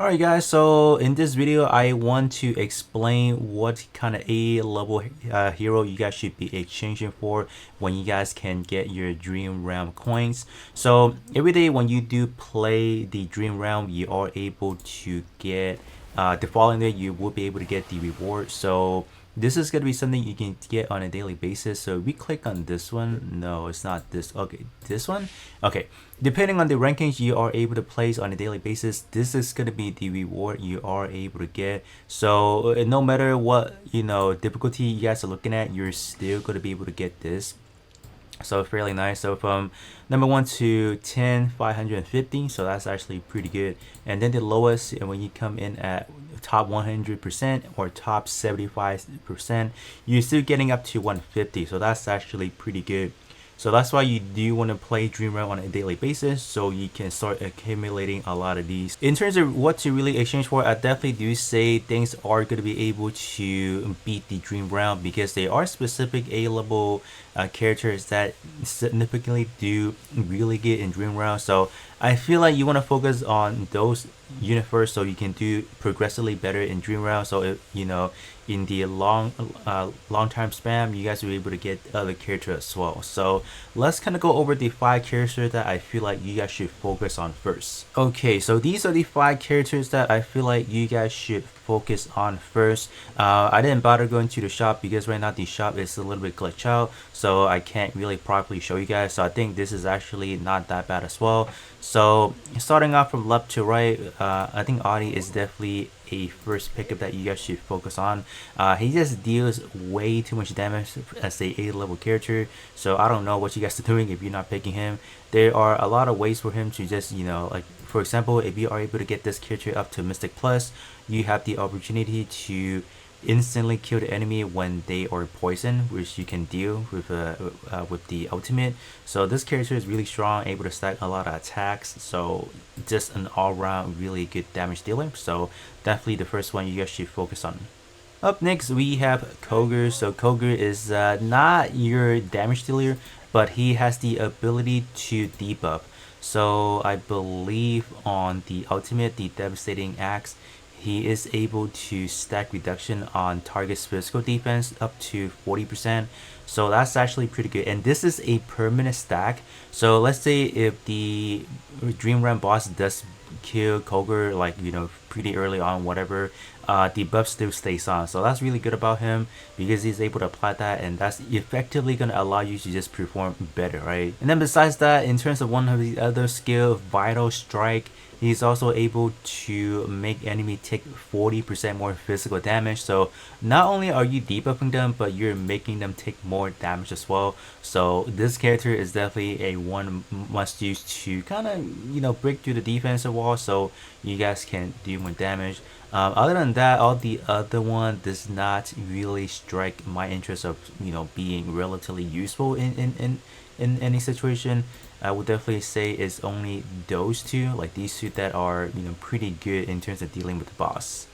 Alright guys, so in this video I want to explain what kind of A level hero you guys should be exchanging for when you guys can get your Dream Realm coins. So every day when you do play the Dream Realm, you are able to get the following day you will be able to get the reward. So this is going to be something you can get on a daily basis. So we click on this one. No, it's not this. Okay, this one. Okay, depending on the rankings you are able to place on a daily basis, this is going to be the reward you are able to get. So no matter what difficulty you guys are looking at, you're still going to be able to get this. So fairly nice. So from number 1 to 10, 550, so that's actually pretty good. And then the lowest, and when you come in at top 100% or top 75%, you're still getting up to 150, so that's actually pretty good. So that's why you do want to play Dream Realm on a daily basis, so you can start accumulating a lot of these. In terms of what to really exchange for, I definitely do say things are going to be able to beat the Dream Realm, because they are specific A-level characters that significantly do really good in Dream Realm. So I feel like you want to focus on those unit first, so you can do progressively better in Dream Realm. So if in the long time span, you guys will be able to get other characters as well. So let's kind of go over the 5 characters that I feel like you guys should focus on first. Okay, so these are the 5 characters that I feel like you guys should focus on first. I didn't bother going to the shop because right now the shop is a little bit glitched out, so I can't really properly show you guys. So I think this is actually not that bad as well. So starting off from left to right, I think Audi is definitely a first pickup that you guys should focus on. He just deals way too much damage as a A-level character, so I don't know what you guys are doing if you're not picking him. There are a lot of ways for him to just, like for example, if you are able to get this character up to Mystic Plus, you have the opportunity to instantly kill the enemy when they are poisoned, which you can deal with the ultimate. So this character is really strong, able to stack a lot of attacks, so just an all-round really good damage dealer. So definitely the first one you guys should focus on. Up next we have Kogre. So Kogre is not your damage dealer, but he has the ability to debuff. So I believe on the ultimate, the Devastating Axe, he is able to stack reduction on target's physical defense up to 40%. So that's actually pretty good. And this is a permanent stack. So let's say if the Dream Realm boss does kill Kogre, like pretty early on, whatever, the buff still stays on. So that's really good about him, because he's able to apply that, and that's effectively going to allow you to just perform better, right? And then besides that, in terms of one of the other skill, Vital Strike, he's also able to make enemy take 40% more physical damage. So not only are you debuffing them, but you're making them take more damage as well. So this character is definitely a one must use to kind of break through the defensive wall, so you guys can do more damage. Other than that, all the other one does not really strike my interest of being relatively useful in any situation. I would definitely say it's only those two, like these two, that are pretty good in terms of dealing with the boss.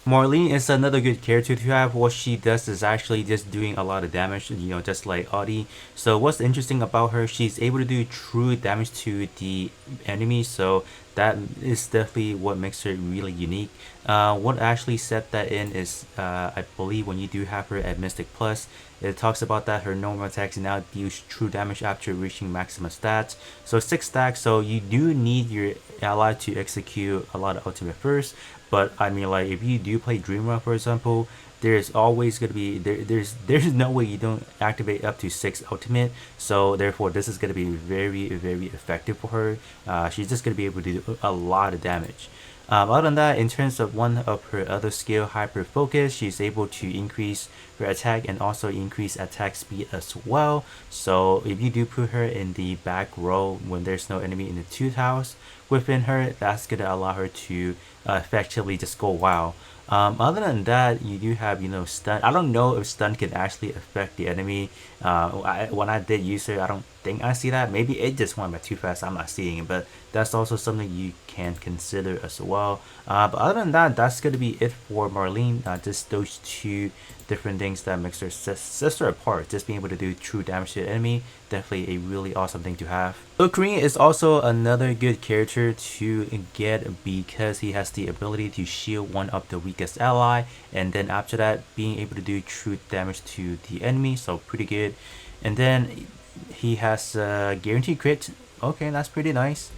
Marlene is another good character to have. What she does is actually just doing a lot of damage, just like Audi. So what's interesting about her, she's able to do true damage to the enemy, so that is definitely what makes her really unique. What actually set that in is, I believe when you do have her at Mystic Plus, it talks about that her normal attacks now deals true damage after reaching maximum stats. So 6 stacks, so you do need your ally to execute a lot of ultimate first. But I mean, like, if you do play Dream Realm, for example, there's always going to be there's no way you don't activate up to 6 ultimate. So therefore this is going to be very, very effective for her. She's just going to be able to do a lot of damage. Other than that, in terms of one of her other skill, Hyper Focus, she's able to increase her attack and also increase attack speed as well. So if you do put her in the back row when there's no enemy in the 2th house within her, that's going to allow her to effectively just go wild. Other than that, you do have, stun. I don't know if stun can actually affect the enemy. When I did use it, I don't think I see that. Maybe it just went by too fast. I'm not seeing it, but that's also something you can consider as well. But other than that, that's gonna be it for Marlene. Just those two different things that makes her sister apart. Just being able to do true damage to the enemy, definitely a really awesome thing to have. So Korean is also another good character to get because he has the ability to shield one of the weakest ally, and then after that being able to do true damage to the enemy, so pretty good. And then he has guaranteed crit. Okay, that's pretty nice.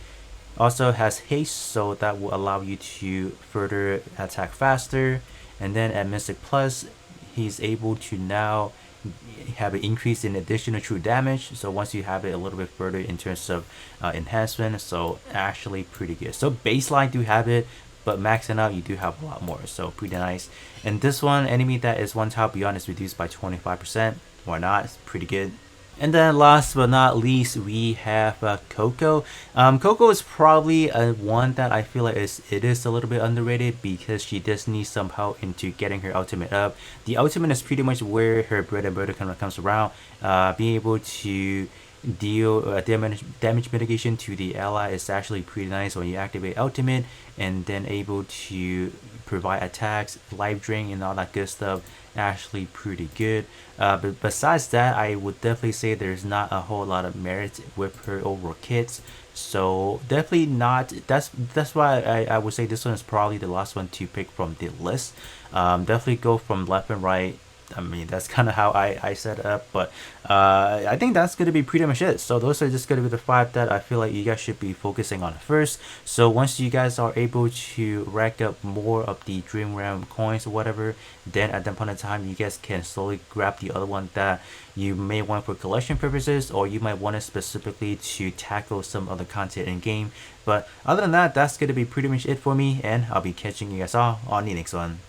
Also has haste, so that will allow you to further attack faster. And then at Mystic Plus, he's able to now have an increase in additional true damage. So once you have it a little bit further in terms of enhancement, so actually pretty good. So baseline do have it, but maxing out you do have a lot more, so pretty nice. And this one, enemy that is one tile beyond is reduced by 25%. Why not? It's pretty good. And then last but not least, we have Coco. Coco is probably one that I feel like it is a little bit underrated because she does need some help into getting her ultimate up. The ultimate is pretty much where her bread and butter kind of comes around. Being able to deal damage mitigation to the ally is actually pretty nice when you activate ultimate, and then able to provide attacks, life drain, and all that good stuff. Actually pretty good. But besides that, I would definitely say there's not a whole lot of merit with her overall kits. So definitely not. That's why I would say this one is probably the last one to pick from the list. Definitely go from left and right. I mean, that's kind of how I set it up, but I think that's going to be pretty much it. So those are just going to be the 5 that I feel like you guys should be focusing on first. So once you guys are able to rack up more of the Dream Realm coins or whatever, then at that point in time, you guys can slowly grab the other one that you may want for collection purposes, or you might want it specifically to tackle some other content in game. But other than that, that's going to be pretty much it for me, and I'll be catching you guys all on the next one.